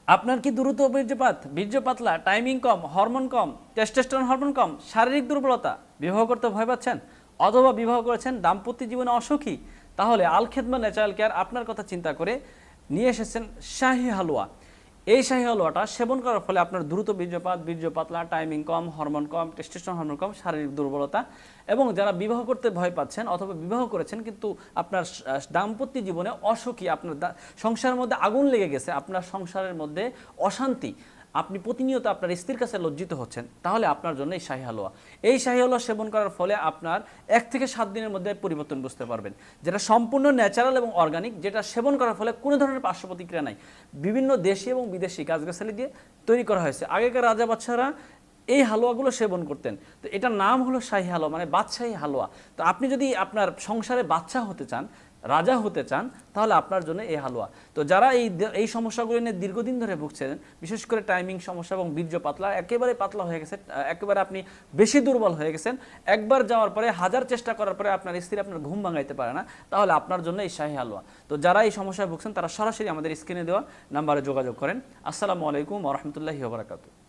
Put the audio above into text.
আপনার কি দ্রুত বীর্যপাত, বীর্য পাতলা, টাইমিং কম, হরমোন কম, টেস্টোস্টেরন হরমোন কম, শারীরিক দুর্বলতা, বিবাহ করতে ভয় পাচ্ছেন অথবা বিবাহ করেছেন দাম্পত্য জীবনে অসুখী, তাহলে আল খেদমা ন্যাচারাল কেয়ার আপনার কথা চিন্তা করে নিয়ে এসেছেন শাহী হালুয়া। এই শাহী হালুয়াটা সেবন করার ফলে আপনার দ্রুত বীর্যপাত, বীর্য পাতলা, টাইমিং কম, হরমোন কম, টেস্টোস্টেরন হরমোন কম, শারীরিক দুর্বলতা এবং যারা বিবাহ করতে ভয় পাচ্ছেন অথবা বিবাহ করেছেন কিন্তু আপনার দাম্পত্য জীবনে অসুখী, আপনার সংসারের মধ্যে আগুন লেগে গেছে, আপনার সংসারের মধ্যে অশান্তি, আপনি প্রতিনিয়ত আপনার স্ত্রীর কাছে লজ্জিত হচ্ছেন, তাহলে আপনার জন্য এই শাহী হালুয়া। এই শাহী হালুয়া সেবন করার ফলে আপনার 1 থেকে 7 দিনের মধ্যে পরিবর্তন বুঝতে পারবেন, যেটা সম্পূর্ণ ন্যাচারাল এবং অর্গানিক, যেটা সেবন করার ফলে কোনো ধরনের পার্শ্ব প্রতিক্রিয়া নাই। বিভিন্ন দেশি এবং বিদেশি গাছগাছালি দিয়ে তৈরি করা হয়েছে। আগেকার রাজা বাদশাহরা এই হালুয়াগুলো সেবন করতেন। তো এটার নাম হলো শাহী হালুয়া, মানে বাদশাহী হালুয়া। তো আপনি যদি আপনার সংসারে বাদশা হতে চান, রাজা হতে চান, তাহলে আপনার জন্য এই হালুয়া। তো যারা এই সমস্যাগুলো নিয়ে দীর্ঘদিন ধরে ভুগছেন, বিশেষ করে টাইমিং সমস্যা এবং বীর্য পাতলা, একেবারে পাতলা হয়ে গেছে, একেবারে আপনি বেশি দুর্বল হয়ে গেছেন, একবার যাওয়ার পরে 1000 চেষ্টা করার পরে আপনার স্ত্রী আপনার ঘুম ভাঙাইতে পারে না, তাহলে আপনার জন্য এই শাহী হালুয়া। তো যারা এই সমস্যায় ভুগছেন তারা সরাসরি আমাদের স্ক্রিনে দেওয়া নাম্বারে যোগাযোগ করেন। আসসালামু আলাইকুম ওয়া রাহমাতুল্লাহি ওয়া বারাকাতুহু।